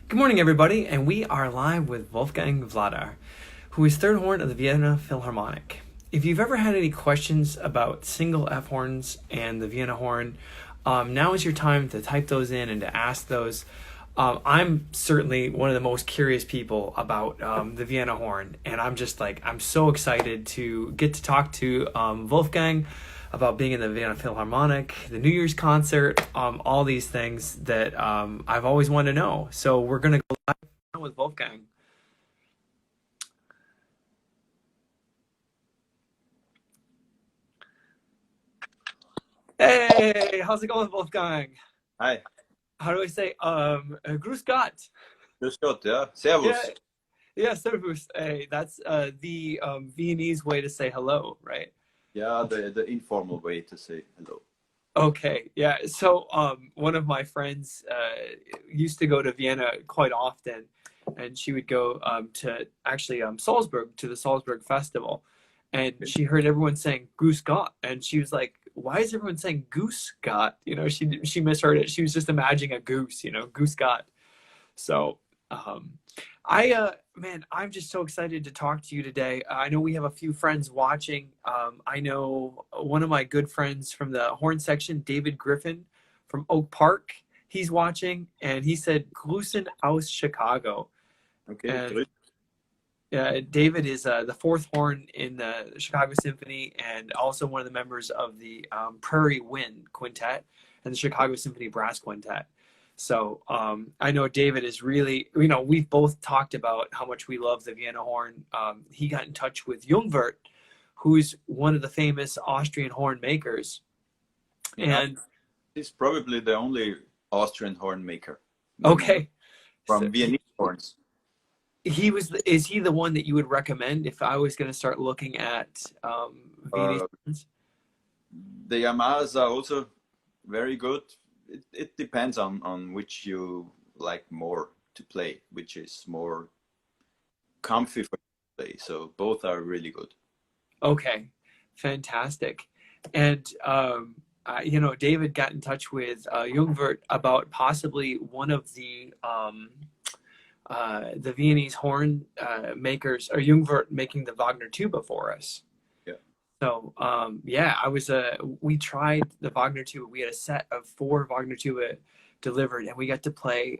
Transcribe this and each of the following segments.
Good morning, everybody, and we are live with Wolfgang Vadlar, who is third horn of the Vienna Philharmonic. If you've ever had any questions about single F horns and the Vienna horn, now is your time to type those in and to ask those. I'm certainly one of the most curious people about the Vienna horn, and I'm so excited to get to talk to Wolfgang about being in the Vienna Philharmonic, the New Year's concert, all these things that I've always wanted to know. So we're going to go live with Wolfgang. Hey, how's it going, Wolfgang? Hi, How do I say? Grüß Gott. grüß Gott, ja. Yeah, Servus. yeah, Servus. Hey, that's the Viennese way to say hello, right? Yeah, the informal way to say hello. Okay, yeah. So, one of my friends used to go to Vienna quite often, and she would go to actually Salzburg to the Salzburg Festival, and she heard everyone saying "Goose Gott," and she was like, "Why is everyone saying Goose Gott?" You know, she misheard it. She was just imagining a goose, you know, Goose Gott. So, um, man, I'm just so excited to talk to you today. I know we have a few friends watching. I know one of my good friends from the horn section, David Griffin from Oak Park. He's watching, and he said "Grüßen aus Chicago." Okay, And grüß. David is the fourth horn in the Chicago Symphony, and also one of the members of the Prairie Wind Quintet and the Chicago Symphony Brass Quintet. So I know David is really, we've both talked about how much we love the Vienna horn. He got in touch with Jungwirth, who's one of the famous Austrian horn makers. Yeah, And he's probably the only Austrian horn maker okay, so from Viennese horns. is he the one that you would recommend if I was going to start looking at Viennese Uh, horns? the Yamahas are also very good. It depends on which you like more to play, which is more comfy for you to play. So both are really good. Okay, fantastic. And David got in touch with Jungwirth about possibly one of the Viennese horn makers, or Jungwirth making the Wagner tuba for us. Yeah. So yeah, we tried the Wagner tuba. We had a set of 4 Wagner tuba delivered, and we got to play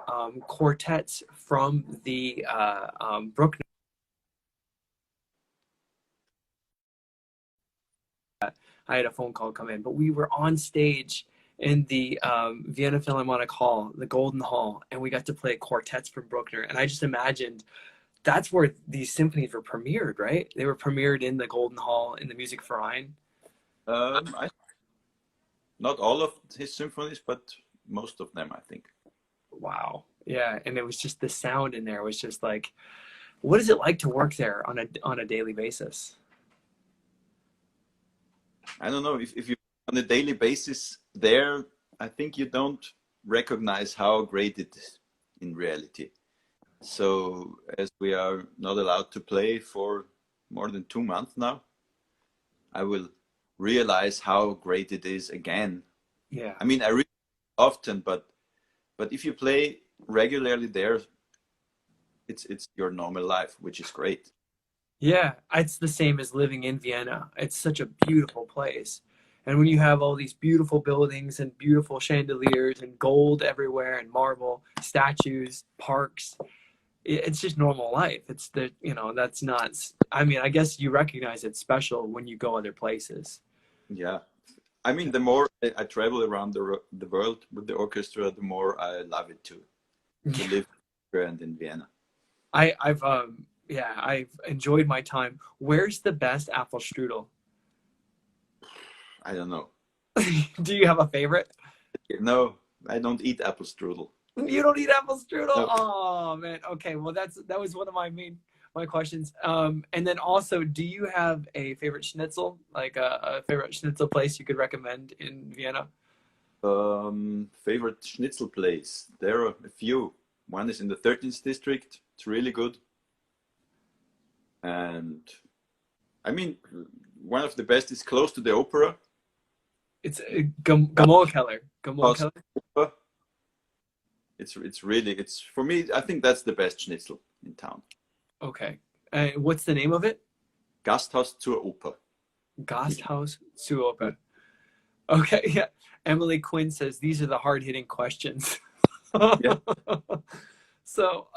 quartets from the Bruckner. I had a phone call come in, but we were on stage in the Vienna Philharmonic Hall, the Golden Hall, and we got to play quartets from Bruckner. And I just imagined that's where these symphonies were premiered, right? They were premiered in the Golden Hall in the Musikverein. I not all of his symphonies, but most of them, I think. Wow. Yeah, and it was just the sound in there was just like, what is it like to work there on a daily basis? I don't know if you on a daily basis there, I think you don't recognize how great it is in reality. So as we are not allowed to play for more than 2 months now, I will realize how great it is again. Yeah. I mean, I read often, but if you play regularly there, it's your normal life, which is great. Yeah, it's the same as living in Vienna. It's such a beautiful place. And when you have all these beautiful buildings and beautiful chandeliers and gold everywhere and marble, statues, parks, it's just normal life. It's that's not, I mean, I guess you recognize it's special when you go other places. Yeah. I mean, the more I travel around the world with the orchestra, the more I love it to live here and in Vienna. I've enjoyed my time. Where's the best apple strudel? I don't know. Do you have a favorite? No, I don't eat apple strudel. You don't eat apple strudel? No. Oh man. Okay. Well, that was one of my questions. And then also, do you have a favorite schnitzel, like a favorite schnitzel place you could recommend in Vienna? Favorite schnitzel place? There are a few. One is in the 13th district. It's really good. And I mean, one of the best is close to the opera. It's Gamorkeller. House Gamorkeller. Opera. It's really, it's for me, I think that's the best schnitzel in town. Okay. What's the name of it? Gasthaus zur Oper. Gasthaus zu Oper. Okay, yeah. Emily Quinn says these are the hard-hitting questions. Yeah. So,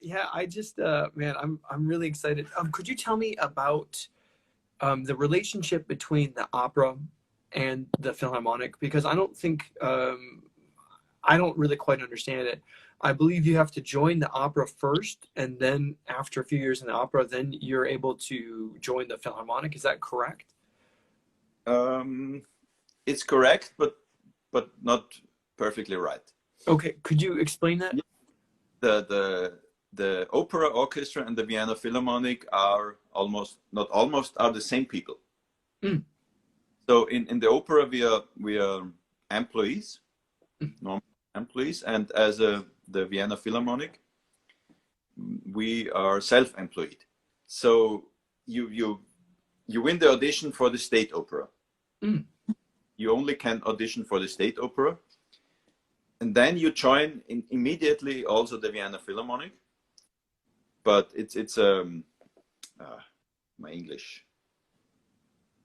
yeah, I just, man, I'm really excited. Could you tell me about the relationship between the opera and the Philharmonic? Because I don't think, I don't really quite understand it. I believe you have to join the opera first, and then after a few years in the opera, then you're able to join the Philharmonic. Is that correct? It's correct, but not perfectly right. Okay, could you explain that? The opera orchestra and the Vienna Philharmonic are are the same people. Mm. So in the opera we are employees, normal employees, and as the Vienna Philharmonic we are self-employed. So you win the audition for the state opera. Mm. You only can audition for the state opera, and then you join immediately also the Vienna Philharmonic. But it's my English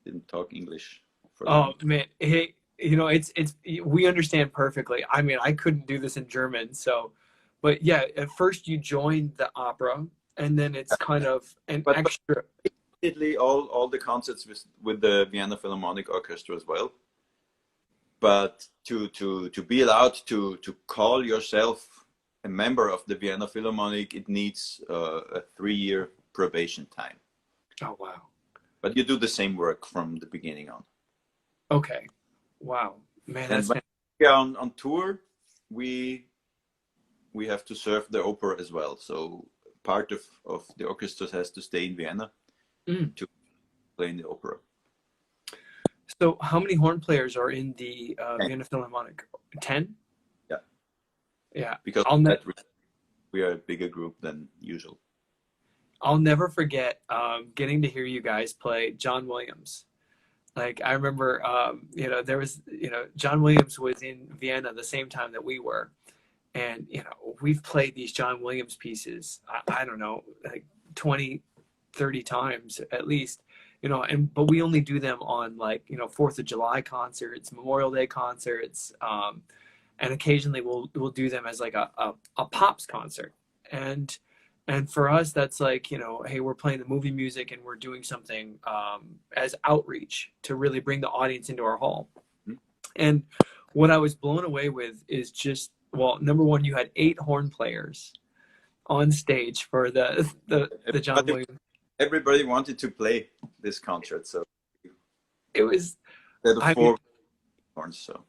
didn't talk English for a Oh long time. man, hey, you know, it's we understand perfectly. I mean, I couldn't do this in German, so, but yeah, at first you join the opera, and then it's kind of an But extra. immediately all the concerts with the Vienna Philharmonic Orchestra as well. But to be allowed to call yourself a member of the Vienna Philharmonic, it needs a 3-year probation time. Oh wow. But you do the same work from the beginning on. Okay. Wow, man, And that's when we are on tour, we have to serve the opera as well. So part of the orchestra has to stay in Vienna to play in the opera. So how many horn players are in the Vienna Philharmonic? 10? Yeah. Yeah. Because we are a bigger group than usual. I'll never forget getting to hear you guys play John Williams. Like I remember, you know, there was, you know, John Williams was in Vienna the same time that we were. And, you know, we've played these John Williams pieces, I don't know, like 20, 30 times at least, you know, but we only do them on like, you know, 4th of July concerts, Memorial Day concerts, and occasionally we'll do them as like a pops concert. And for us, that's like, you know, hey, we're playing the movie music and we're doing something as outreach to really bring the audience into our hall. Mm-hmm. And what I was blown away with is just, well, number one, you had 8 horn players on stage for the John Williams. Everybody wanted to play this concert, so It was, instead of 4 horns, so.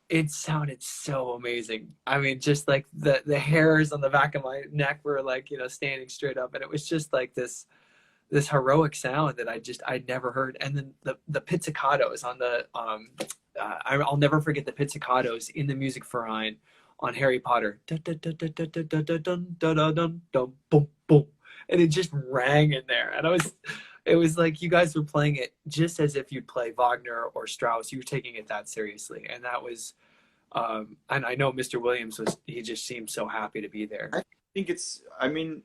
It sounded so amazing. I mean, just like the hairs on the back of my neck were like, you know, standing straight up, and it was just like this heroic sound that I'd never heard. And then the pizzicatos on the I'll never forget the pizzicatos in the music Verein on Harry Potter. Boom, boom, and it just rang in there, and it was like you guys were playing it just as if you'd play Wagner or Strauss. You were taking it that seriously, and that was, and I know Mr. Williams he just seemed so happy to be there. I think I mean,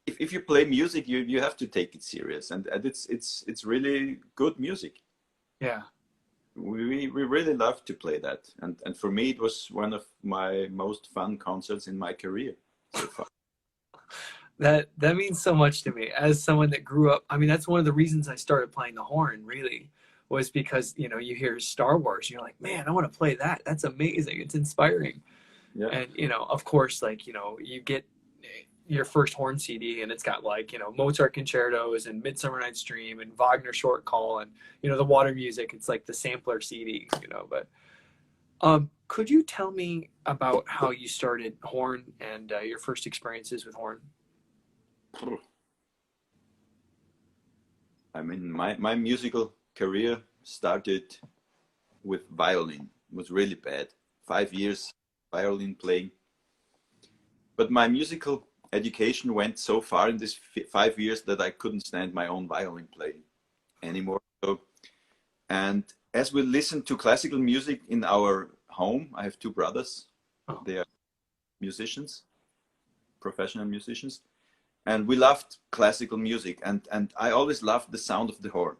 if you play music, you have to take it serious, and it's really good music. Yeah. We really love to play that, and for me, it was one of my most fun concerts in my career so far. That means so much to me as someone that grew up. I mean, that's one of the reasons I started playing the horn, really, was because, you know, you hear Star Wars, you're like, man, I want to play that. That's amazing. It's inspiring. Yeah. And, you know, of course, like, you know, you get your first horn CD and it's got like, you know, Mozart concertos and Midsummer Night's Dream and Wagner Short Call and, you know, the Water Music. It's like the sampler CD, you know, but could you tell me about how you started horn and your first experiences with horn? I mean, my musical career started with violin. It was really bad. 5 years violin playing. But my musical education went so far in this 5 years that I couldn't stand my own violin playing anymore. So, and as we listen to classical music in our home, I have 2 brothers. Oh. They are musicians, professional musicians, and we loved classical music, and I always loved the sound of the horn.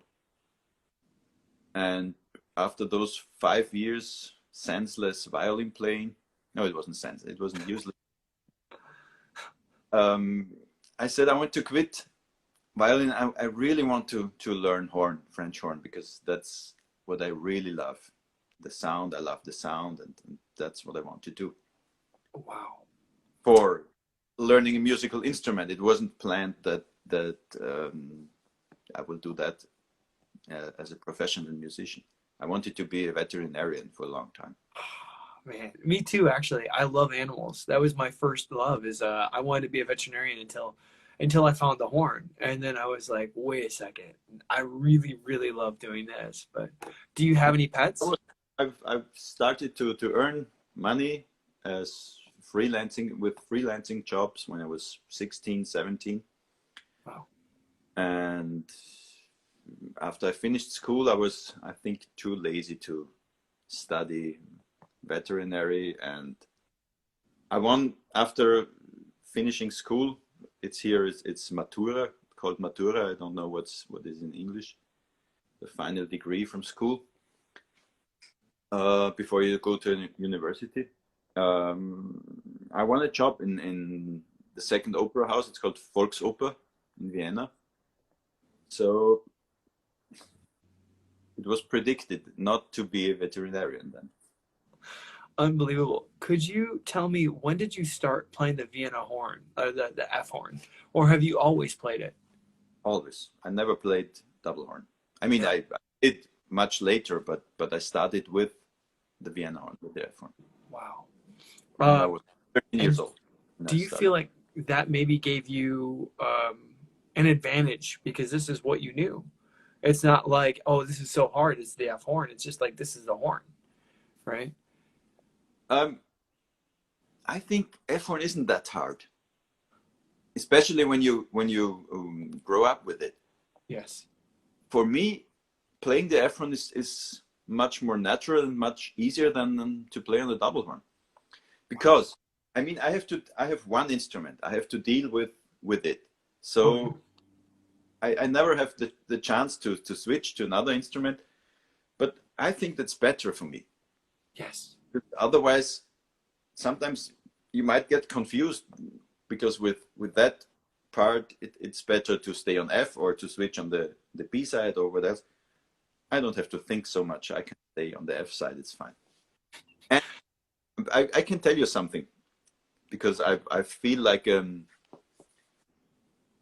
And after those 5 years senseless violin playing, no, it wasn't senseless, it wasn't useless. I said I want to quit violin. I really want to learn horn, French horn, because that's what I really love. The sound, I love the sound, and that's what I want to do. Wow. For learning a musical instrument, it wasn't planned that I will do that as a professional musician. I wanted to be a veterinarian for a long time. Man, me too, actually. I love animals. That was my first love, is I wanted to be a veterinarian until I found the horn. And then I was like, wait a second, I really, really love doing this. But do you have any pets? I've started to earn money as freelancing jobs when I was 16, 17. Wow. And after I finished school, I was, I think, too lazy to study veterinary, and I won after finishing school. It's Matura, called Matura. I don't know what is in English. The final degree from school before you go to university. I won a job in the second opera house. It's called Volksoper in Vienna. So it was predicted not to be a veterinarian then. Unbelievable. Could you tell me, when did you start playing the Vienna horn, the F horn, or have you always played it? Always. I never played double horn. I mean, I did much later, but I started with the Vienna horn, with the F horn. Wow. When I was 13 years old. Do you feel like that maybe gave you an advantage because this is what you knew? It's not like, oh, this is so hard, it's the F horn. It's just like, this is the horn, right? I think F horn isn't that hard, especially when you grow up with it. Yes. For me, playing the F horn is much more natural and much easier than to play on the double horn, because I mean I have one instrument. I have to deal with it. So I never have the chance to switch to another instrument. But I think that's better for me. Yes. Otherwise, sometimes you might get confused, because with that part, it's better to stay on F or to switch on the B side or whatever. I don't have to think so much. I can stay on the F side. It's fine. And I can tell you something, because I feel like a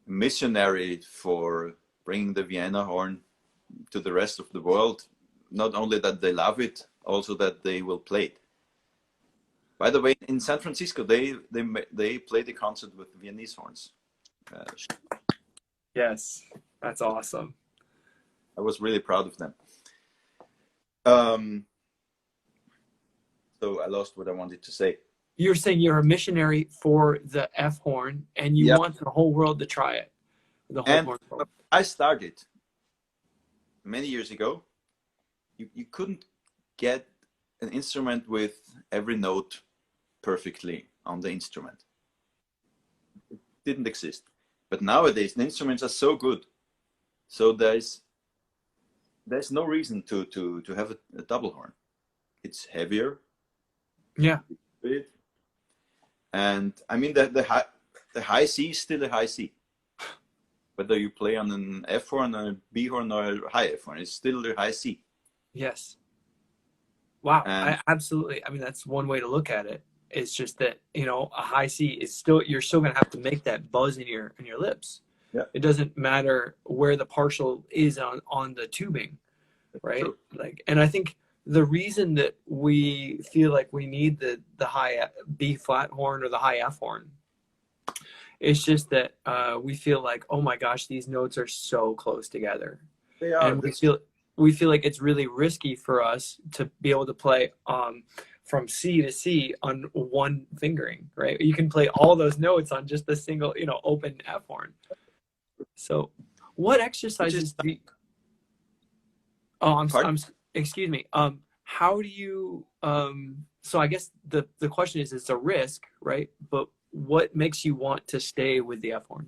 missionary for bringing the Vienna horn to the rest of the world. Not only that they love it, also that they will play it. By the way, in San Francisco, they played a concert with Viennese horns. Yes, that's awesome. I was really proud of them. So I lost what I wanted to say. You're saying you're a missionary for the F horn, and you want the whole world to try it. The whole horn. I started many years ago. You couldn't get an instrument with every note perfectly on the instrument. It didn't exist. But nowadays the instruments are so good, so there's no reason to have a double horn. It's heavier. Yeah. And I mean the high C is still a high C. Whether you play on an F horn or a B horn or a high F horn, it's still a high C. Yes. Wow. Absolutely. I mean, that's one way to look at it. It's just that, you know, a high C is still, you're still going to have to make that buzz in your lips. Yeah. It doesn't matter where the partial is on the tubing, right? True. Like, and I think the reason that we feel like we need the high B flat horn or the high F horn, it's just that we feel like, oh my gosh, these notes are so close together. They are. And we feel like it's really risky for us to be able to play from C to C on one fingering, right? You can play all those notes on just a single, you know, open F horn. So what exercises do you, excuse me. How do you so I guess the question is, it's a risk, right? But what makes you want to stay with the F horn?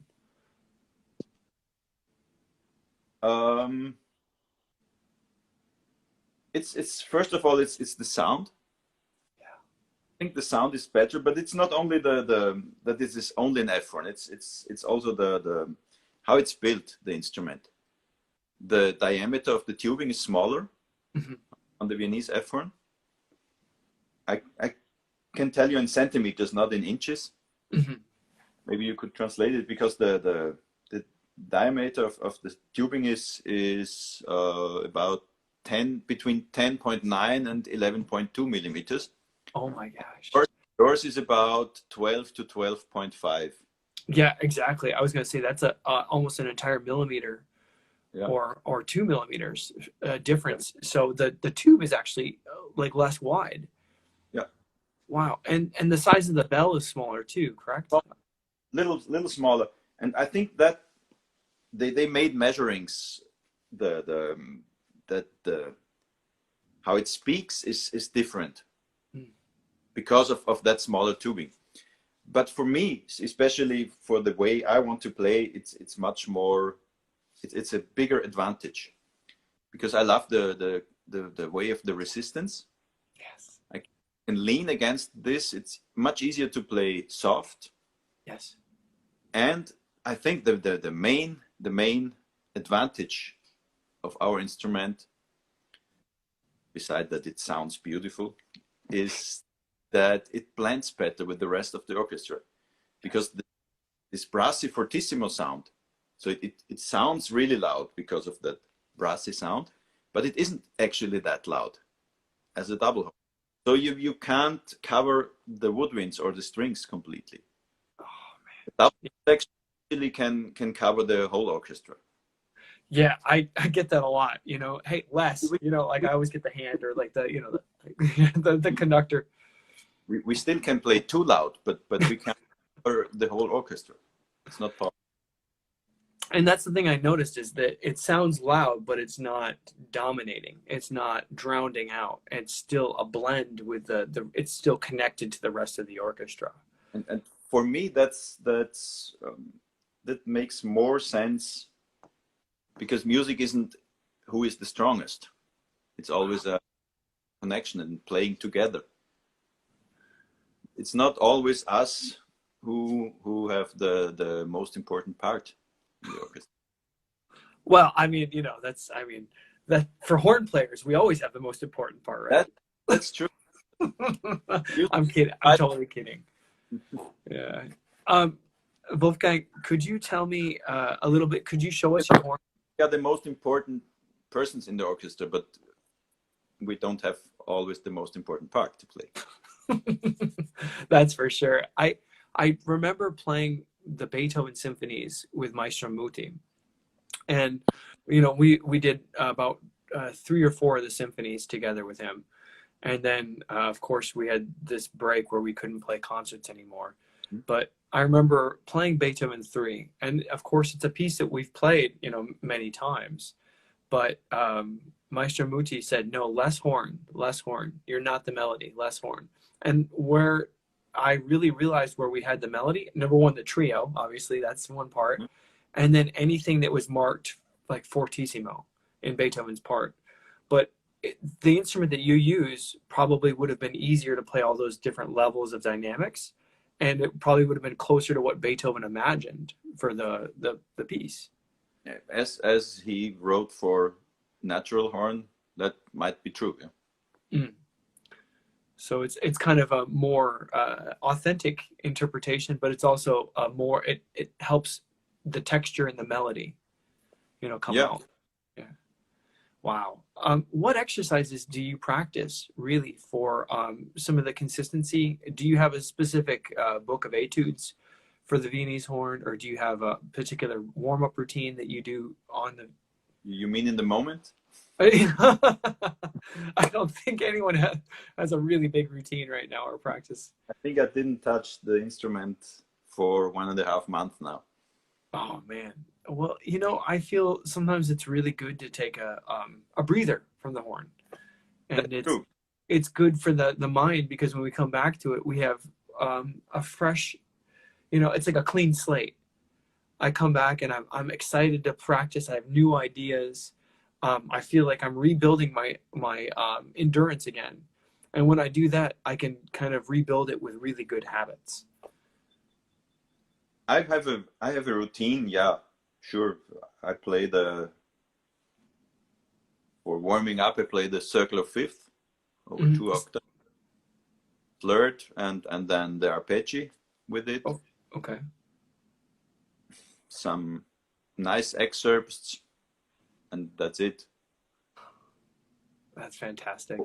Um, it's first of all, it's the sound. I think the sound is better, but it's not only the that this is only an F horn. It's also the how it's built, the instrument. The diameter of the tubing is smaller on the Viennese F horn. I can tell you in centimeters, not in inches. Maybe you could translate it, because the diameter of the tubing is about between 10.9 and 11.2 millimeters. Oh my gosh. Yours is about 12 to 12.5. Yeah, exactly. I was going to say that's almost an entire millimeter, or 2 millimeters difference. So the tube is actually like less wide. Yeah. Wow. And the size of the bell is smaller too, correct? Well, little smaller. And I think that they made measurings, that how it speaks is different because of that smaller tubing. But for me, especially for the way I want to play, it's much more, it's a bigger advantage, because I love the way of the resistance. Yes. I can lean against this. It's much easier to play soft. Yes. And I think the main advantage of our instrument, beside that it sounds beautiful, is that it blends better with the rest of the orchestra, because this brassy fortissimo sound, so it sounds really loud because of that brassy sound, but it isn't actually that loud as a double horn. So you can't cover the woodwinds or the strings completely. Oh man. The double actually can cover the whole orchestra. Yeah, I get that a lot. Hey, Les, like I always get the hand, or like the conductor. We still can play too loud, but we can't cover the whole orchestra. It's not possible. And that's the thing I noticed, is that it sounds loud, but it's not dominating. It's not drowning out. It's still a blend with it's still connected to the rest of the orchestra. And for me, that makes more sense, because music isn't who is the strongest. It's always a connection and playing together. It's not always us who have the most important part in the orchestra. Well, that for horn players, we always have the most important part, right? That's true. I'm kidding. I'm totally kidding. Yeah. Wolfgang, could you tell me a little bit? Could you show us your horn? We are the most important persons in the orchestra, but we don't have always the most important part to play. That's for sure. I remember playing the Beethoven symphonies with Maestro Moty, and we did about 3 or 4 of the symphonies together with him, and then of course we had this break where we couldn't play concerts anymore. But I remember playing Beethoven 3, and of course it's a piece that we've played many times, but Maestro Moty said, no, less horn, you're not the melody, less horn. And where I really realized where we had the melody, number one, the trio, obviously that's one part, and then anything that was marked like fortissimo in Beethoven's part. But the instrument that you use probably would have been easier to play all those different levels of dynamics, and it probably would have been closer to what Beethoven imagined for the piece. As he wrote for natural horn, that might be true. Yeah. So it's kind of a more authentic interpretation, but it's also more, it helps the texture and the melody, come out. Yeah. Wow. What exercises do you practice really for some of the consistency? Do you have a specific book of etudes for the Viennese horn, or do you have a particular warm-up routine that you do on the... You mean in the moment? I don't think anyone has a really big routine right now or practice. I think I didn't touch the instrument for 1.5 months now. Oh man. Well, I feel sometimes it's really good to take a breather from the horn. And That's true. it's good for the mind, because when we come back to it, we have a fresh, it's like a clean slate. I come back and I'm excited to practice. I have new ideas. I feel like I'm rebuilding my endurance again. And when I do that, I can kind of rebuild it with really good habits. I have a routine. Yeah, sure. I play for warming up. I play the circle of fifth over 2 octaves, flirt, and then the arpeggi with it. Oh, okay. Some nice excerpts, and that's it. That's fantastic.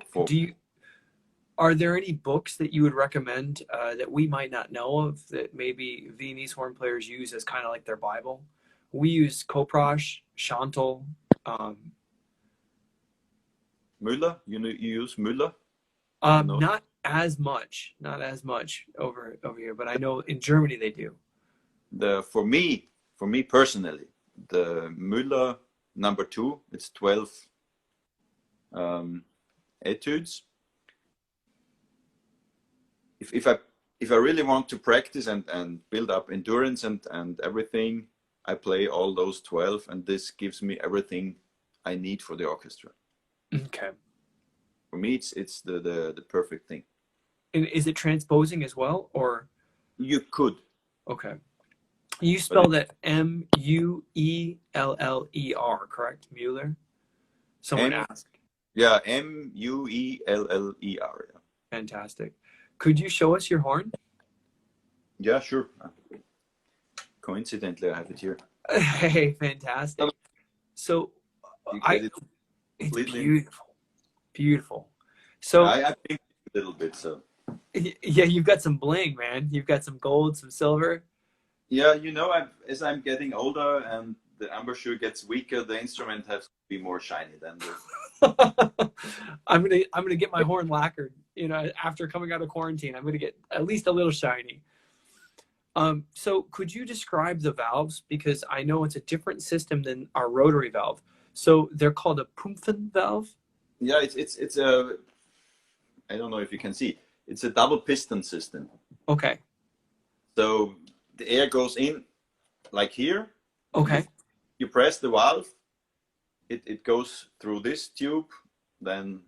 Are there any books that you would recommend that we might not know of, that maybe Viennese horn players use as kind of like their Bible? We use Koprosh, Chantal. Müller, you use Müller? Not as much over here, but I know in Germany they do. For me personally, the Müller number 2, it's 12 etudes. If I really want to practice and build up endurance and everything, I play all those 12, and this gives me everything I need for the orchestra. Okay. For me, it's the perfect thing. And is it transposing as well, or? You could. Okay. You spell that Mueller, correct? Mueller? Someone asked. Yeah, Mueller. Yeah. Fantastic. Could you show us your horn? Yeah, sure. Coincidentally, I have it here. Hey, fantastic. So it's beautiful. Beautiful. So I think a little bit, so. Yeah, you've got some bling, man. You've got some gold, some silver. Yeah, as I'm getting older and the embouchure gets weaker, the instrument has to be more shiny than the. I'm gonna get my horn lacquered. After coming out of quarantine, I'm gonna get at least a little shiny. So could you describe the valves, because I know it's a different system than our rotary valve. So they're called a Pumpfen valve. Yeah, it's a. I don't know if you can see. It's a double piston system. Okay. So the air goes in like here. Okay. You press the valve, it goes through this tube, then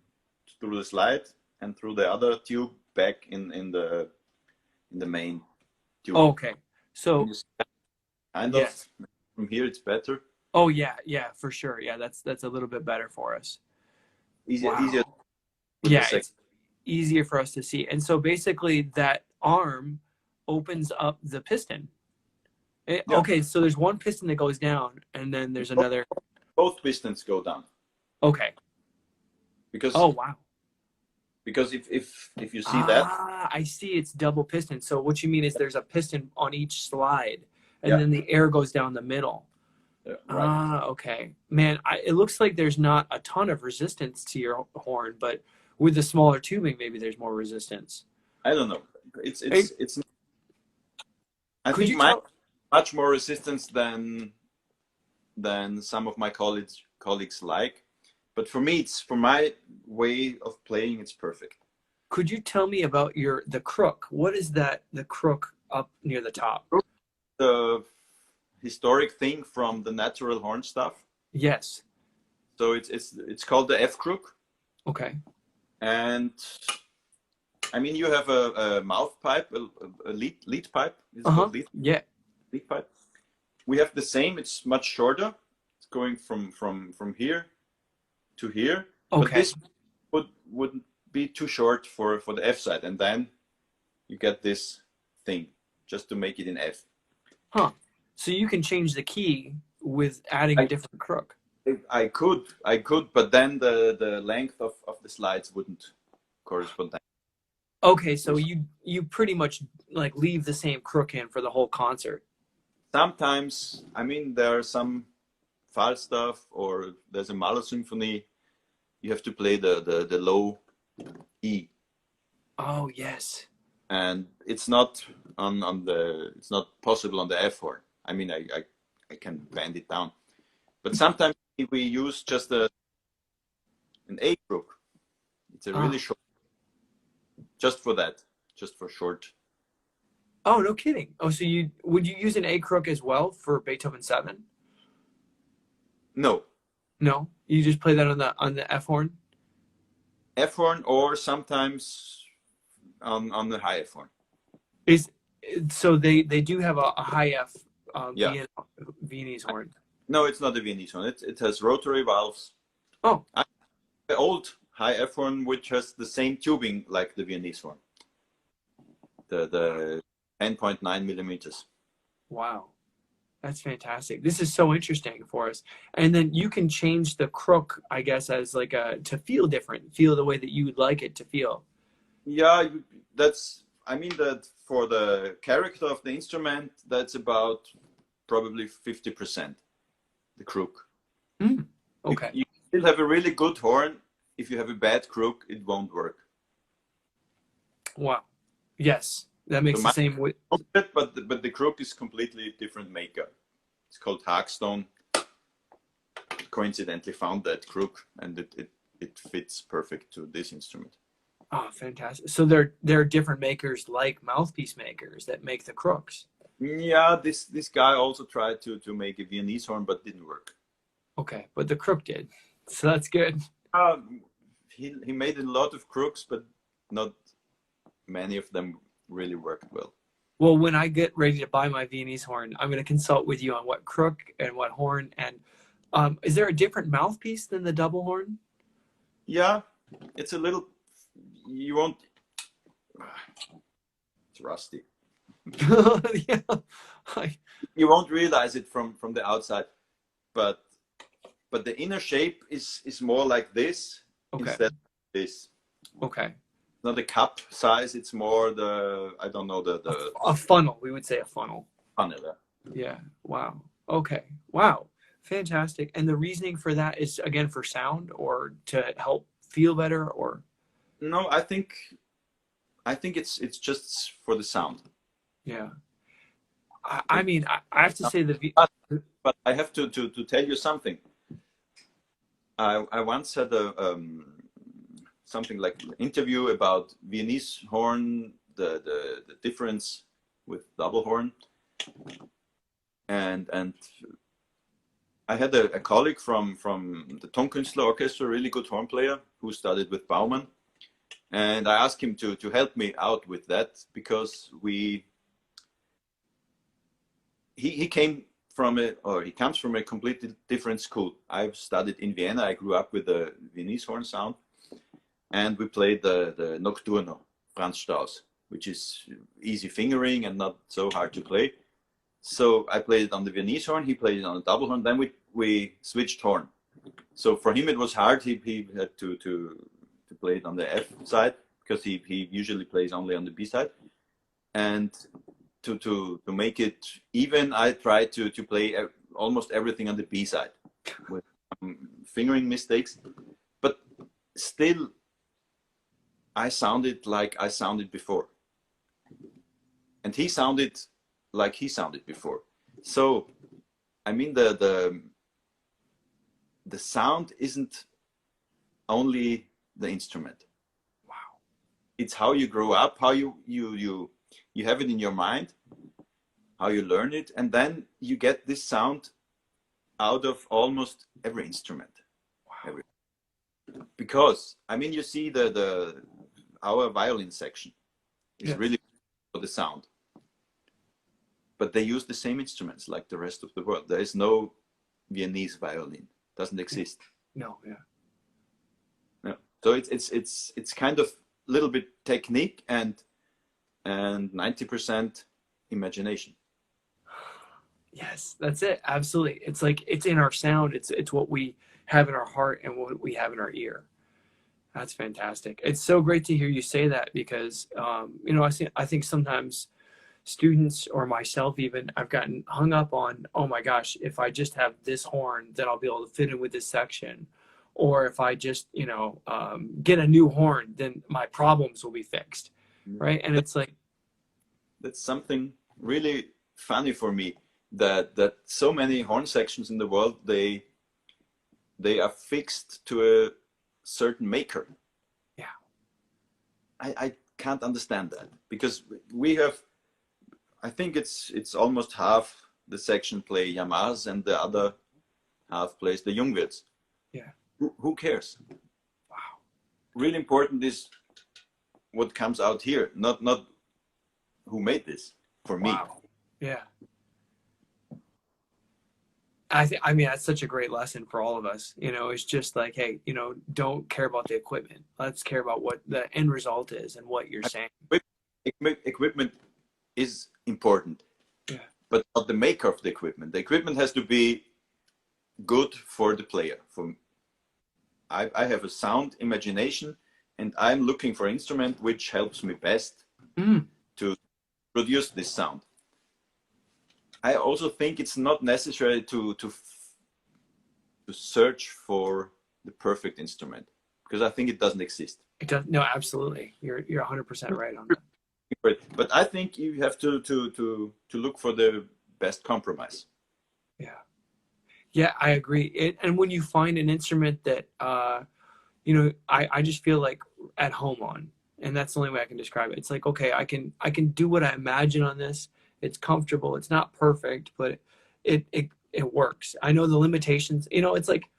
through the slide, and through the other tube back in the main tube. Okay. So yes. From here it's better. Oh yeah, for sure. Yeah, that's a little bit better for us. Easier. Yeah, it's easier for us to see. And so basically that arm opens up the piston. Yeah. Okay, so there's one piston that goes down, and then there's another. Both pistons go down. Okay. Because wow. Because if you see that. I see, it's double piston. So what you mean is there's a piston on each slide, and then the air goes down the middle. Yeah, right. Okay. Man, it looks like there's not a ton of resistance to your horn, but with the smaller tubing, maybe there's more resistance. I don't know. It's I think much more resistance than some of my colleagues like. But for me, for my way of playing, it's perfect. Could you tell me about the crook? What is that, the crook up near the top? The historic thing from the natural horn stuff. Yes. So it's called the F crook. Okay. And I mean, you have a mouth pipe, a lead pipe. Is it called lead? Yeah. Lead pipe. We have the same. It's much shorter. It's going from here to here. Okay. But this wouldn't be too short for the F side, and then you get this thing just to make it in F. Huh. So you can change the key with adding a different crook. I could, but then the length of the slides wouldn't correspond. Okay, so you pretty much like leave the same crook in for the whole concert. Sometimes, I mean, there are some Falstaff or there's a Mahler symphony. You have to play the low E. Oh yes. And it's not it's not possible on the F horn. I mean, I can bend it down, but sometimes we use just an A crook. It's a really short just for that, just for short. Oh, no kidding. Oh, so would you use an A crook as well for Beethoven 7? No. No, you just play that on the F horn. F horn, or sometimes on the high F horn. Is so they do have a high F Yeah. Viennese horn. No, it's not a Viennese horn. It has rotary valves. Oh, The old high F horn, which has the same tubing like the Viennese horn. The 10.9 millimeters. wow. That's fantastic. This is so interesting for us. And then you can change the crook, I guess, as like to feel different, feel the way that you would like it to feel. Yeah, I mean that for the character of the instrument, that's about probably 50%, the crook. Okay. You still have a really good horn. If you have a bad crook, it won't work. Wow. Yes. That makes the same way. But the crook is completely different maker. It's called Hagstone. Coincidentally found that crook, and it fits perfect to this instrument. Oh, fantastic. So there are different makers like mouthpiece makers that make the crooks. Yeah, this guy also tried to make a Viennese horn, but didn't work. Okay, but the crook did. So that's good. He made a lot of crooks, but not many of them really worked well. Well, when I get ready to buy my Viennese horn, I'm going to consult with you on what crook and what horn. And is there a different mouthpiece than the double horn? Yeah, it's a little. You won't. It's rusty. Yeah. You won't realize it from the outside, but the inner shape is more like this, okay. Instead of this. Okay. Not the cup size, it's more I don't know, a funnel. We would say a funnel. Funnel. Yeah. Wow. Okay. Wow. Fantastic. And the reasoning for that is again for sound or to help feel better, or? No, I think it's just for the sound. Yeah. I mean, I have to say but I have to tell you something. I once had something like an interview about Viennese horn, the difference with double horn, and I had a colleague from the Tonkünstler Orchestra, a really good horn player who studied with Baumann, and I asked him to help me out with that, because he comes from a completely different school. I've studied in Vienna. I grew up with the Viennese horn sound, and we played the Nocturno, Franz Strauss, which is easy fingering and not so hard to play. So I played it on the Viennese horn. He played it on the double horn. Then we switched horn. So for him it was hard. He had to play it on the F side, because he usually plays only on the B side. And to make it even, I tried to play almost everything on the B side with fingering mistakes. But still, I sounded like I sounded before, and he sounded like he sounded before. So, I mean, the sound isn't only the instrument. Wow. It's how you grow up, how you have it in your mind, how you learn it, and then you get this sound out of almost every instrument. Wow. Because I mean, you see our violin section is really for the sound, but they use the same instruments like the rest of the world. There is no Viennese violin; doesn't exist. No, yeah. No. So it's kind of a little bit technique and 90% imagination. Yes, that's it. Absolutely. It's like it's in our sound. It's what we have in our heart and what we have in our ear. That's fantastic. It's so great to hear you say that, because I think sometimes students or myself even, I've gotten hung up on, oh my gosh, if I just have this horn, then I'll be able to fit in with this section. Or if I just, get a new horn, then my problems will be fixed. Right. And it's like, that's something really funny for me, that so many horn sections in the world, they are fixed to a certain maker. Yeah. I can't understand that, because we have, I think it's almost half the section play Yamahas and the other half plays the Jungwirths. Yeah. Who cares? Wow. Really important is what comes out here, not who made this for me. Wow. Yeah. I mean, that's such a great lesson for all of us. You know, it's just like, hey, you know, don't care about the equipment. Let's care about what the end result is and what you're saying. Equipment is important, Yeah. but not the maker of the equipment. The equipment has to be good for the player. I have a sound imagination, and I'm looking for an instrument which helps me best to produce this sound. I also think it's not necessary to search for the perfect instrument, because I think it doesn't exist. It does. No, absolutely. You're 100% right on that. But I think you have to look for the best compromise. Yeah. Yeah, I agree. And when you find an instrument that, you know, I just feel like at home on, and that's the only way I can describe it. It's like, okay, I can do what I imagine on this. It's comfortable. It's not perfect, but it works. I know the limitations. You know, it's like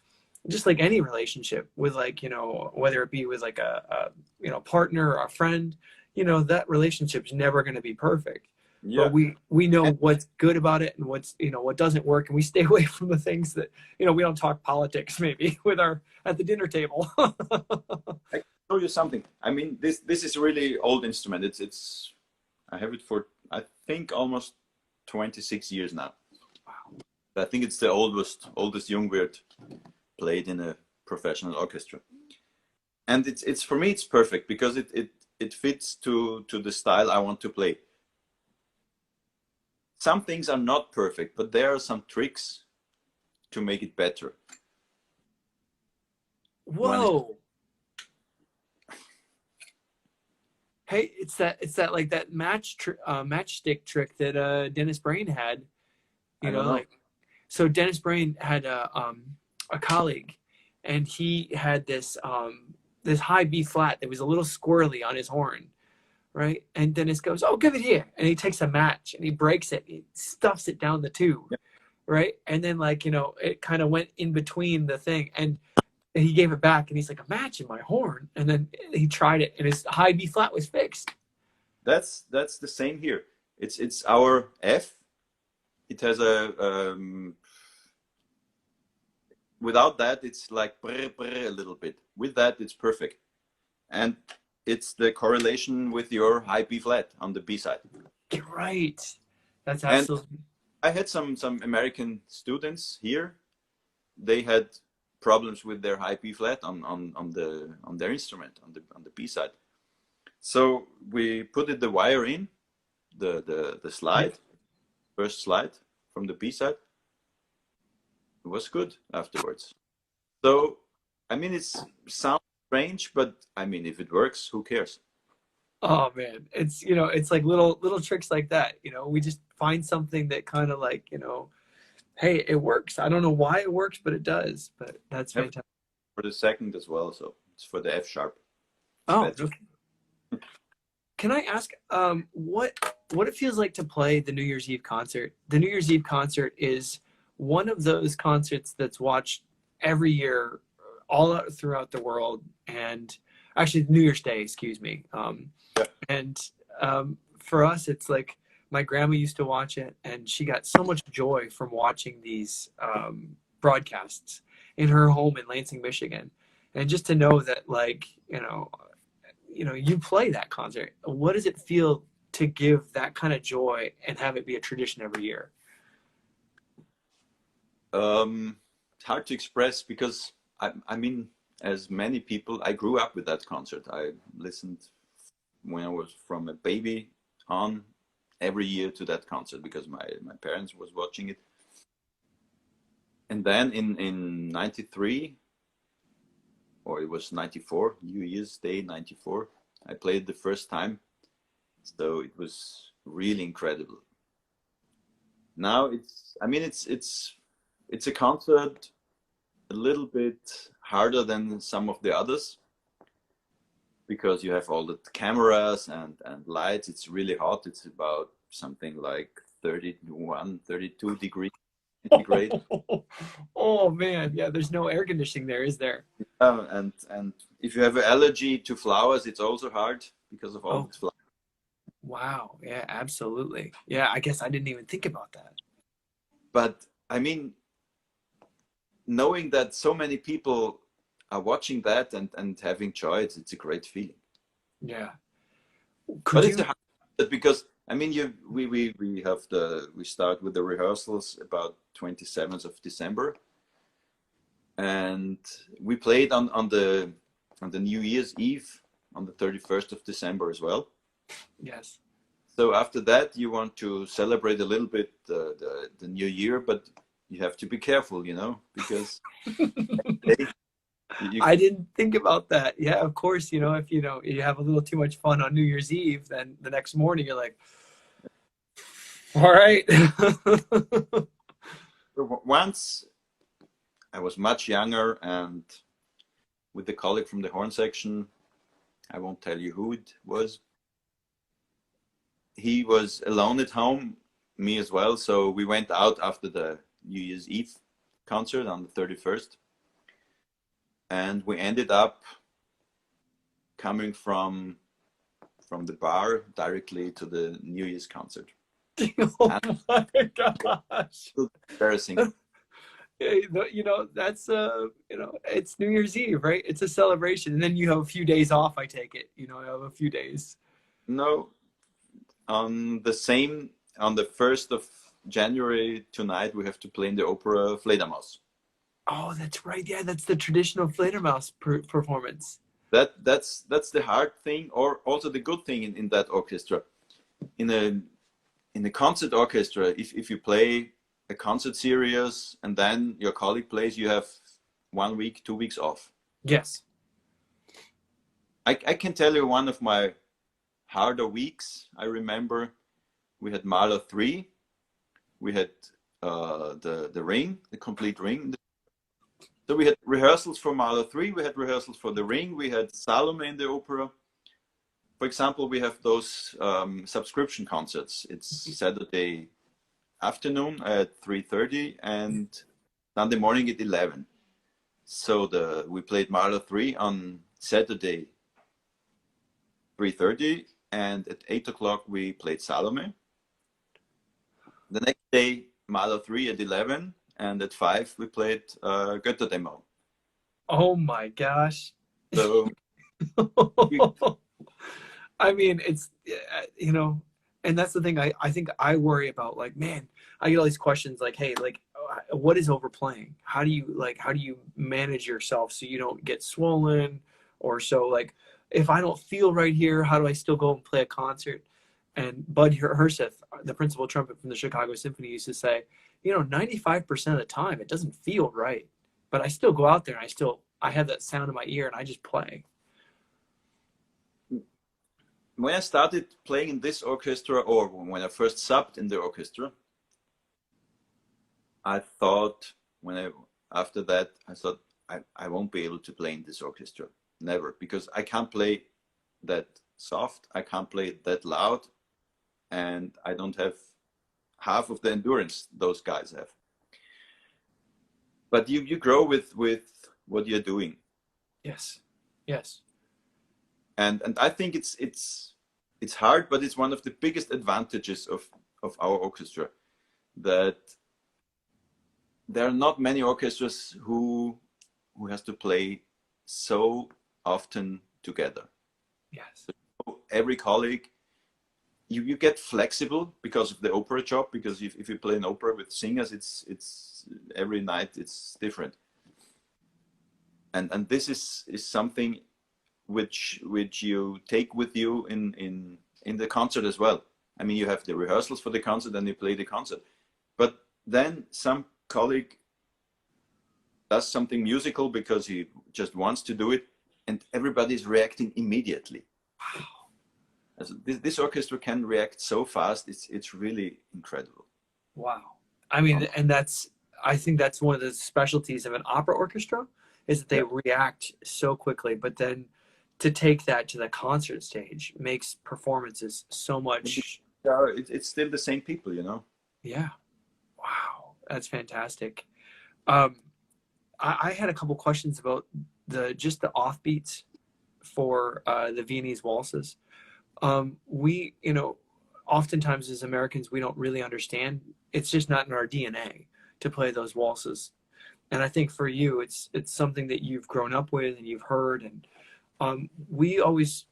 just like any relationship with, like, you know, whether it be with like a you know, partner or a friend, you know, that relationship's never going to be perfect. Yeah. But we know what's good about it and what's, you know, what doesn't work, and we stay away from the things that, you know, we don't talk politics maybe with our at the dinner table. I can show you something. I mean, this is a really old instrument. It's I have it for, I think, almost 26 years now. Wow. I think it's the oldest Jungwirth played in a professional orchestra. And it's for me it's perfect, because it fits to the style I want to play. Some things are not perfect, but there are some tricks to make it better. Whoa. Hey, it's that like that matchstick trick that Dennis Brain had. You know, like, so Dennis Brain had a colleague, and he had this this high B flat that was a little squirrely on his horn, right? And Dennis goes, "Oh, give it here," and he takes a match and he breaks it, he stuffs it down the tube, yeah. Right? And then, like, you know, it kind of went in between the thing, and he gave it back, and he's like, "A match in my horn," and then he tried it, and his high B flat was fixed. That's the same here. It's our F. It has a without that it's like brr, brr, a little bit. With that it's perfect, and it's the correlation with your high B flat on the B side. You're right. That's absolutely. And I had some American students here. They had problems with their high B flat on their instrument on the B side. So we put the wire in the slide, first slide from the B side. It was good afterwards. So I mean, it sounds strange, but I mean, if it works, who cares? Oh man, it's, you know, it's like little tricks like that. You know, we just find something that kind of, like, you know, hey, it works. I don't know why it works, but it does. But that's fantastic. For the second as well, so it's for the F sharp. Oh, okay. Can I ask what it feels like to play the New Year's Eve concert? The New Year's Eve concert is one of those concerts that's watched every year all out throughout the world, and actually New Year's Day, excuse me. And for us, it's like my grandma used to watch it, and she got so much joy from watching these broadcasts in her home in Lansing, Michigan. And just to know that, like, you know, you play that concert. What does it feel to give that kind of joy and have it be a tradition every year? It's hard to express, because I mean, as many people, I grew up with that concert. I listened when I was from a baby on every year to that concert, because my parents was watching it. And then in 93, or it was 94, New Year's Day 94, I played the first time. So it was really incredible. Now it's a concert a little bit harder than some of the others, because you have all the cameras and lights. It's really hot. It's about something like 31, 32 degrees centigrade. Oh man, yeah. There's no air conditioning there, is there? And if you have an allergy to flowers, it's also hard because of all Oh, the flowers. wow. Yeah, absolutely. Yeah, I guess I didn't even think about that. But I mean, knowing that so many people are watching that and having joy, it's a great feeling. Yeah. But Could it's a you? hard because I mean, we start with the rehearsals about 27th of December, and we played on the New Year's Eve on the 31st of December as well. Yes. So after that, you want to celebrate a little bit the new year, but you have to be careful, you know, because they, you, I didn't think about that. Yeah, of course, if you have a little too much fun on New Year's Eve, then the next morning you're like, all right. once I was much younger and with the colleague from the horn section, I won't tell you who it was. He was alone at home, me as well. So we went out after the New Year's Eve concert on the 31st. And we ended up coming from the bar directly to the New Year's concert. Oh my gosh. Embarrassing. That's it's New Year's Eve, right? It's a celebration. And then you have a few days off, I take it. You have a few days. No, on the 1st of January tonight, we have to play in the opera Fledermaus. Oh, that's right. Yeah, that's the traditional Fledermaus performance. That's the hard thing, or also the good thing in that orchestra. In a concert orchestra, if you play a concert series and then your colleague plays, you have 1 week, 2 weeks off. Yes. I can tell you one of my harder weeks. I remember we had Mahler 3, we had the Ring, the complete Ring. So we had rehearsals for Mahler 3, we had rehearsals for the Ring, we had Salome in the opera. For example, we have those subscription concerts. It's Saturday afternoon at 3:30 and Sunday morning at 11. So we played Mahler 3 on Saturday 3:30, and at 8 o'clock we played Salome. The next day, Mahler 3 at 11, and at 5 we played Götterdämmerung. Oh my gosh. So I mean, it's, and that's the thing I think I worry about. Like, man, I get all these questions like, hey, like, what is overplaying? How do you manage yourself so you don't get swollen? Or so, like, if I don't feel right here, how do I still go and play a concert? And Bud Herseth, the principal trumpet from the Chicago Symphony, used to say, 95% of the time it doesn't feel right, but I still go out there and I have that sound in my ear and I just play. when I started playing in this orchestra, or when I first subbed in the orchestra, I thought after that I thought I won't be able to play in this orchestra, never, because I can't play that soft, I can't play that loud, and I don't have half of the endurance those guys have. But you grow with what you're doing. Yes. Yes. And I think it's hard, but it's one of the biggest advantages of our orchestra, that there are not many orchestras who has to play so often together. Yes. So every colleague, you get flexible because of the opera job, because if you play an opera with singers, it's every night it's different. And this is something which you take with you in the concert as well. I mean, you have the rehearsals for the concert and you play the concert, but then some colleague does something musical because he just wants to do it, and everybody's reacting immediately. Wow. This orchestra can react so fast. It's really incredible. Wow. I mean, and I think that's one of the specialties of an opera orchestra, is that they react so quickly. But then to take that to the concert stage makes performances so much. It's still the same people, you know. Yeah. Wow, that's fantastic. Um, I had a couple questions about just the offbeats for the Viennese waltzes. We, oftentimes as Americans, we don't really understand. It's just not in our DNA to play those waltzes. And I think for you, it's something that you've grown up with and you've heard. And we always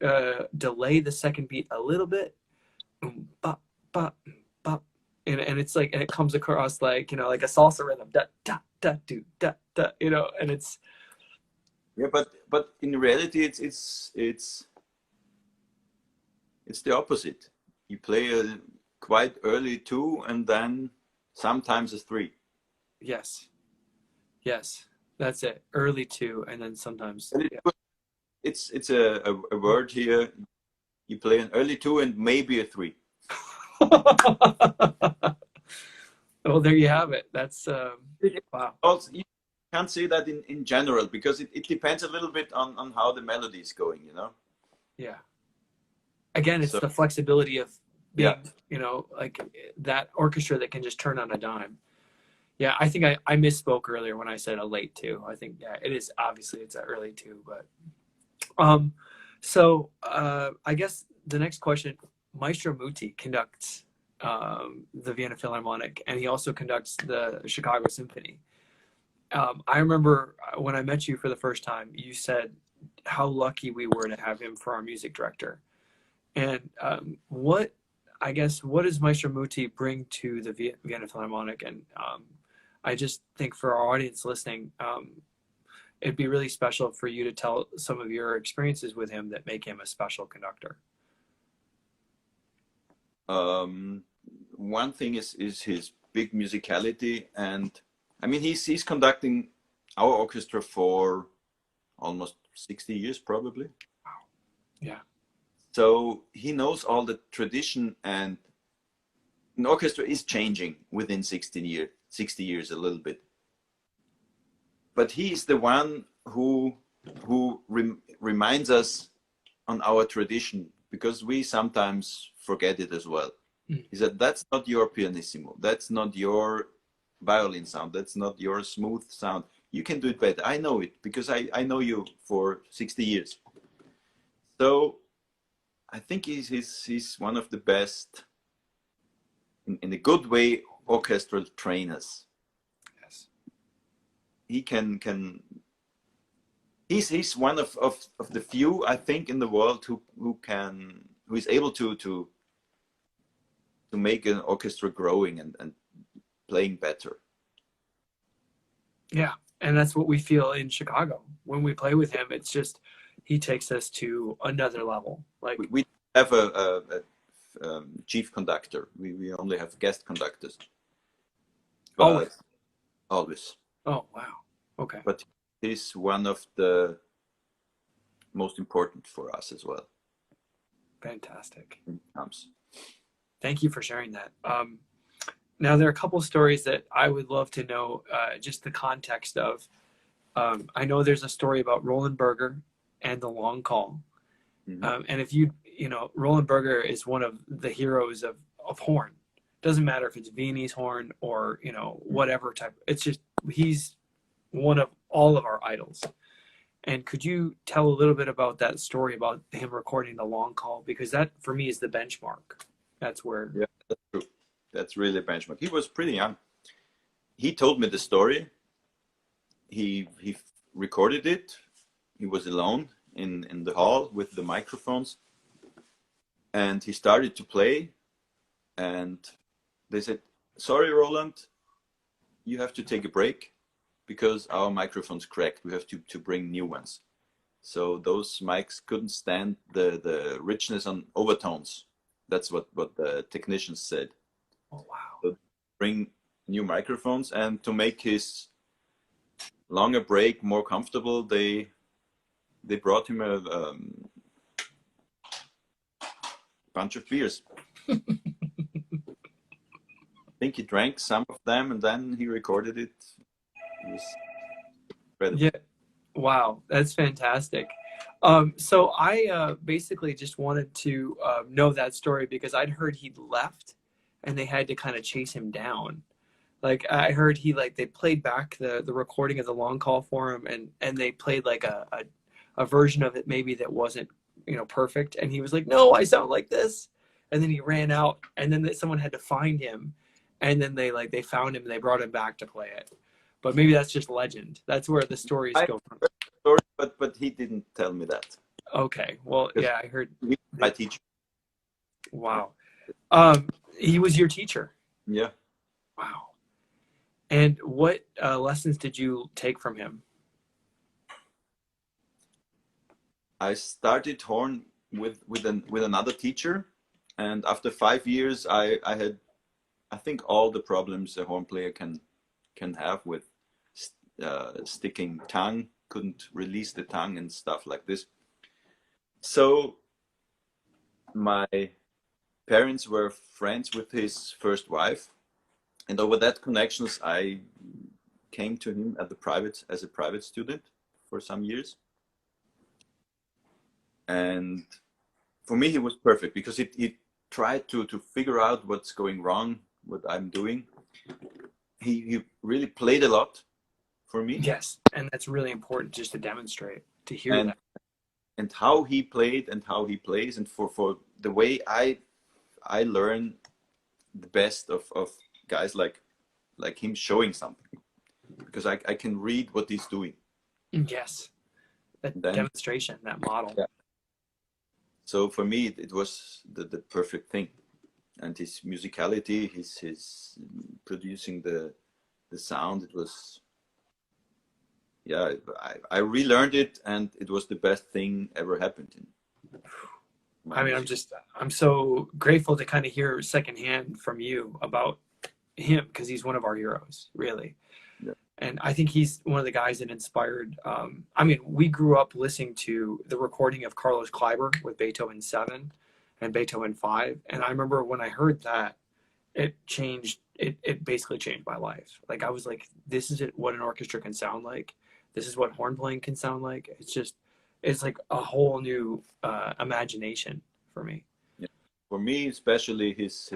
delay the second beat a little bit, bop, bop, bop, and it's like, and it comes across like, like a salsa rhythm, da da da do da da, and it's Yeah, but in reality, it's the opposite. You play a quite early 2 and then sometimes a 3. yes, yes, that's it. Early 2 and then sometimes yeah. It's a word here. You play an early 2 and maybe a 3. Well, there you have it. That's wow. Also, you can't say that in general because it depends a little bit on how the melody is going, you know. Yeah. Again, it's So, the flexibility of being, yeah. like that orchestra that can just turn on a dime. Yeah, I think I misspoke earlier when I said a late 2. I think, yeah, it is, obviously it's an early 2, but so I guess the next question, Maestro Moty conducts the Vienna Philharmonic, and he also conducts the Chicago Symphony. I remember when I met you for the first time, you said how lucky we were to have him for our music director. And what does Maestro Moty bring to the Vienna Philharmonic? And I just think for our audience listening, it'd be really special for you to tell some of your experiences with him that make him a special conductor. One thing is his big musicality, and I mean he's conducting our orchestra for almost 60 years probably. Wow. Yeah. So he knows all the tradition, and an orchestra is changing within 60 years a little bit. But he is the one who reminds us on our tradition, because we sometimes forget it as well. He said, that's not your pianissimo, that's not your violin sound, that's not your smooth sound. You can do it better. I know it because I know you for 60 years. So I think he's one of the best, in a good way, orchestral trainers. Yes. He's one of the few, I think, in the world who is able to make an orchestra growing and playing better. Yeah, and that's what we feel in Chicago when we play with him. It's just he takes us to another level. Like we have a chief conductor. We only have guest conductors. But always. Oh wow. Okay. But he's one of the most important for us as well. Fantastic. Thank you for sharing that. Now, there are a couple stories that I would love to know, just the context of. I know there's a story about Roland Berger and the long call. Mm-hmm. And if Roland Berger is one of the heroes of horn. Doesn't matter if it's Viennese horn or, whatever type. It's just, he's one of all of our idols. And could you tell a little bit about that story about him recording the long call? Because that, for me, is the benchmark. That's where... Yeah, that's true. That's really a benchmark. He was pretty young. He told me the story. He recorded it. He was alone in the hall with the microphones. And he started to play. And they said, sorry, Roland, you have to take a break because our microphones cracked. We have to bring new ones. So those mics couldn't stand the richness on overtones. That's what the technicians said. Oh, wow. So bring new microphones, and to make his longer break more comfortable, they brought him a bunch of beers. I think he drank some of them, and then he recorded it. It was incredible. Yeah. Wow, that's fantastic. So I basically just wanted to know that story because I'd heard he'd left and they had to kind of chase him down. Like I heard he like they played back the recording of the long call for him and they played like a version of it maybe that wasn't, perfect. And he was like, no, I sound like this. And then he ran out and then someone had to find him. And then they found him and they brought him back to play it. But maybe that's just legend. That's where the stories I go from. heard the story, but he didn't tell me that. Okay. Well, Because yeah, I heard. my teacher. Wow. He was your teacher. Yeah. Wow. And what lessons did you take from him? I started horn with another teacher, and after 5 years, I had, I think, all the problems a horn player can have with sticking tongue, couldn't release the tongue and stuff like this. So my parents were friends with his first wife, and over that connections, I came to him as a private student for some years. And for me, he was perfect because he tried to figure out what's going wrong, what I'm doing. He really played a lot for me. Yes, and that's really important just to demonstrate, to hear and that. and how he played and how he plays, and for the way I learn the best of guys like him showing something, because I can read what he's doing. Yes, that Then, demonstration, that model. yeah. So for me, it was the perfect thing, and his musicality, his producing the sound, it was, yeah, I relearned it, and it was the best thing ever happened in my I mean, music. I'm so grateful to kind of hear secondhand from you about him because he's one of our heroes, really. Yeah. And I think he's one of the guys that inspired. I mean, we grew up listening to the recording of Carlos Kleiber with Beethoven 7 and Beethoven 5. And I remember when I heard that, it changed, it basically changed my life. Like, I was like, this is what an orchestra can sound like. This is what horn playing can sound like. It's like a whole new imagination for me. Yeah. For me, especially his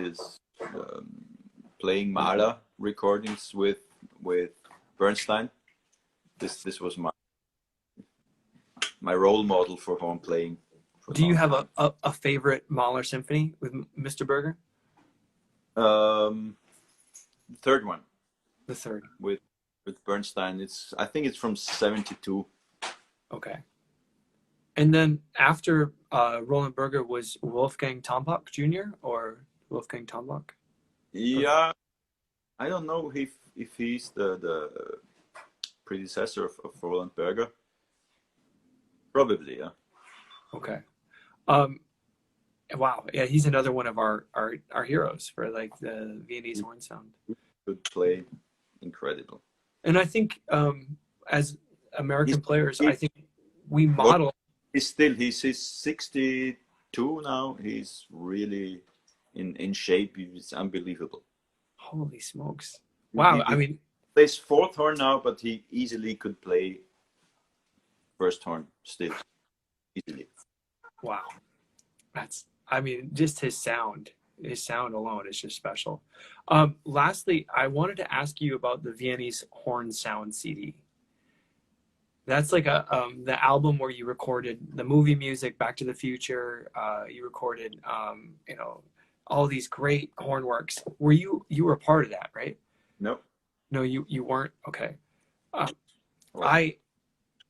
playing Mahler recordings with Bernstein. This was my role model for horn playing. Do you have a favorite Mahler symphony with Mr. Berger? Third one. The third. With Bernstein. I think it's from 72. Okay. And then after Roland Berger was Wolfgang Tombach Jr. or Wolfgang Tombach? Yeah, I don't know if he's the predecessor of Roland Berger. Probably, yeah. Okay. Wow. Yeah, he's another one of our heroes for like the Viennese horn sound. Could play incredible. And I think as American players, I think we model. He's 62 now. He's really in shape. It's unbelievable. Holy smokes. Wow. I mean, plays fourth horn now, but he easily could play first horn still. Easily. Wow. I mean, just his sound alone is just special. Lastly, I wanted to ask you about the Viennese horn sound CD. That's like the album where you recorded the movie music, Back to the Future. You recorded, all these great horn works. You were a part of that, right? No. No, you weren't. Okay.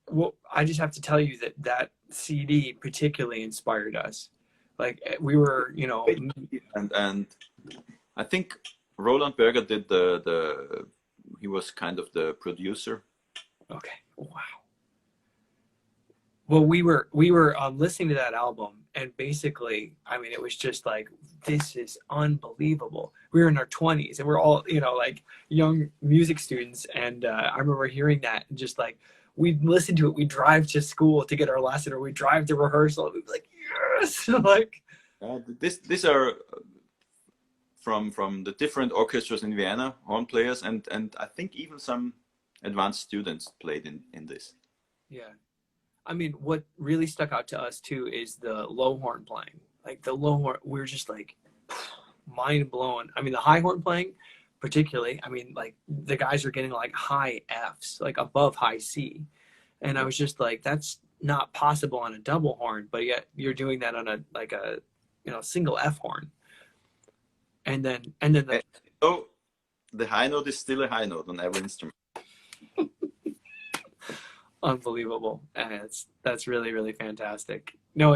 Well, I just have to tell you that CD particularly inspired us. Like we were, and I think Roland Berger did he was kind of the producer. Okay. Wow. Well, we were listening to that album, and basically, I mean, it was just like, this is unbelievable. We were in our 20s, and we're all, like young music students, and I remember hearing that, and just like, we'd listen to it, we'd drive to school to get our lesson, or we'd drive to rehearsal, and we'd be like, yes! Like, these are from the different orchestras in Vienna, horn players, and I think even some advanced students played in this. Yeah. I mean, what really stuck out to us too is the low horn playing. Like the low horn, we're just like mind blown. I mean, the high horn playing, particularly. I mean, like the guys are getting like high Fs, like above high C, and I was just like, that's not possible on a double horn, but yet you're doing that on a like a single F horn, and then the So the high note is still a high note on every instrument. unbelievable, and that's really really fantastic. No,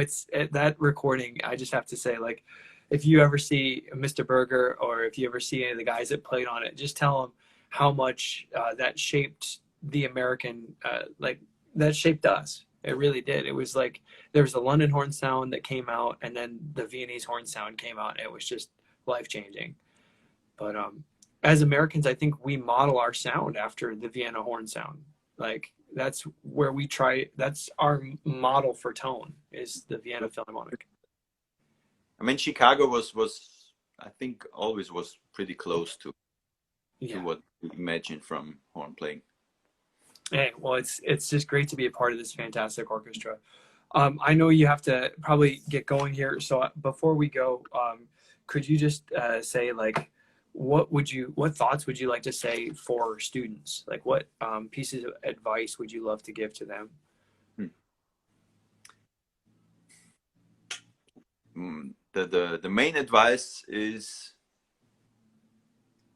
that recording. I just have to say, like, if you ever see Mr. Berger or if you ever see any of the guys that played on it, just tell them how much that shaped the American, like that shaped us. It really did. It was like there was a London horn sound that came out, and then the Viennese horn sound came out. And it was just life changing. But as Americans, I think we model our sound after the Vienna horn sound. Like that's where we try. That's our model for tone is the Vienna Philharmonic. I mean, Chicago was I think always was pretty close to what we imagined from horn playing. Hey, well, it's just great to be a part of this fantastic orchestra. I know you have to probably get going here, so before we go, could you just say like what thoughts would you like to say for students? Like what pieces of advice would you love to give to them? The main advice is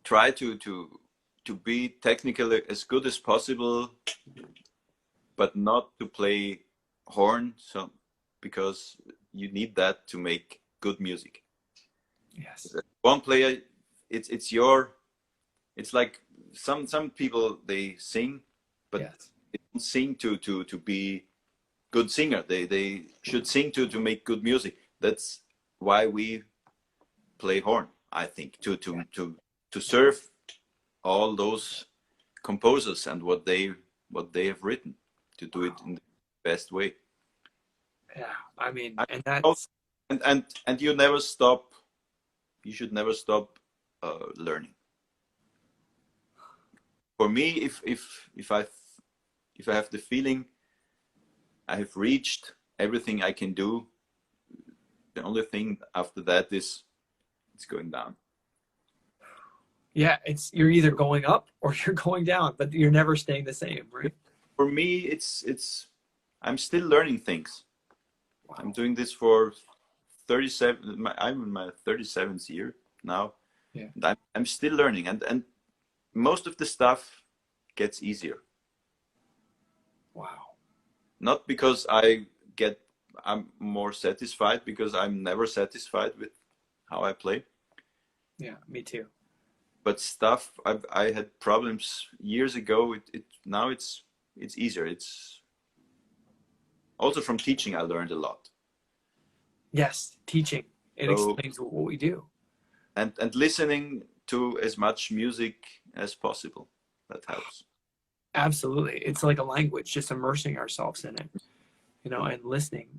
try to be technically as good as possible, but not to play horn, so because you need that to make good music. Yes. One player, it's like some people, they sing, but yes. they don't sing to be good singer. They should sing to make good music. That's why we play horn, I think, to serve all those composers and what they have written, to do it in the best way. Yeah, I mean, and that's and you never stop. You should never stop learning. For me, if I have the feeling I have reached everything I can do, the only thing after that is it's going down. Yeah, you're either going up or you're going down, but you're never staying the same, right? For me, it's I'm still learning things. Wow. I'm doing this for 37. I'm in my 37th year now. Yeah. And I'm still learning, and most of the stuff gets easier. Wow. Not because I'm more satisfied, because I'm never satisfied with how I play. Yeah, me too. But stuff I had problems years ago. Now it's easier. It's also from teaching. I learned a lot. Yes, teaching. It explains what we do. And listening to as much music as possible. That helps. Absolutely. It's like a language, just immersing ourselves in it, and listening.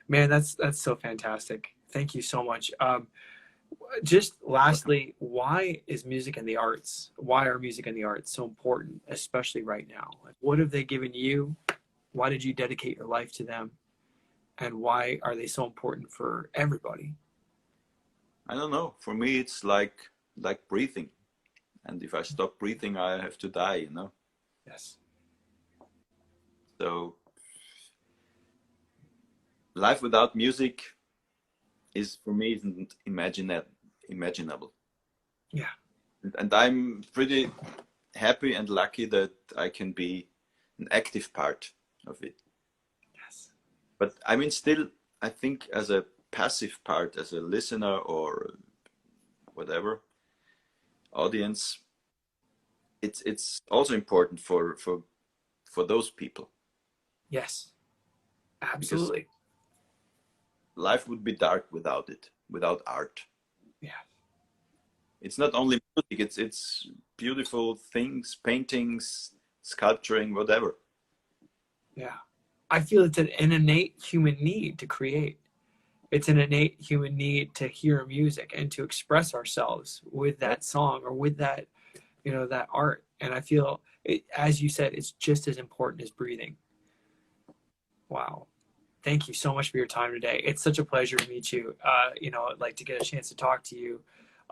Man, that's so fantastic. Thank you so much. Just lastly, why is music and the arts? Why are music and the arts so important, especially right now? Like, what have they given you? Why did you dedicate your life to them? And why are they so important for everybody? I don't know. For me, it's like breathing. And if I stop breathing, I have to die, Yes. So life without music is, for me, isn't imaginable. Yeah. And I'm pretty happy and lucky that I can be an active part of it. Yes. But I mean, still, I think as a passive part, as a listener or whatever audience, it's also important for those people. Yes. Absolutely. Because life would be dark without it, without art. Yeah. It's not only music, it's beautiful things, paintings, sculpturing, whatever. Yeah. I feel it's an innate human need to create. It's an innate human need to hear music and to express ourselves with that song or with that, that art. And I feel, as you said, it's just as important as breathing. Wow. Thank you so much for your time today. It's such a pleasure to meet you. Like to get a chance to talk to you.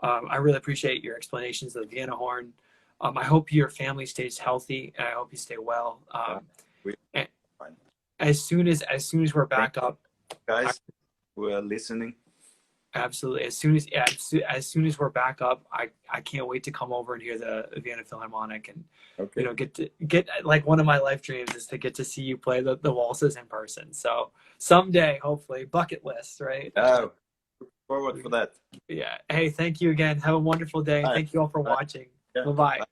I really appreciate your explanations of the Vienna horn. I hope your family stays healthy, and I hope you stay well. We And fine. as soon as we're Thank back up, you guys who are listening. absolutely. As soon as we're back up, I can't wait to come over and hear the Vienna Philharmonic, and Okay. get like one of my life dreams is to get to see you play the waltzes in person. So someday, hopefully, bucket list, right? Look forward for that. Yeah. Hey, thank you again. Have a wonderful day. Bye. Thank you all for Bye. watching. Yeah. Bye bye. Bye.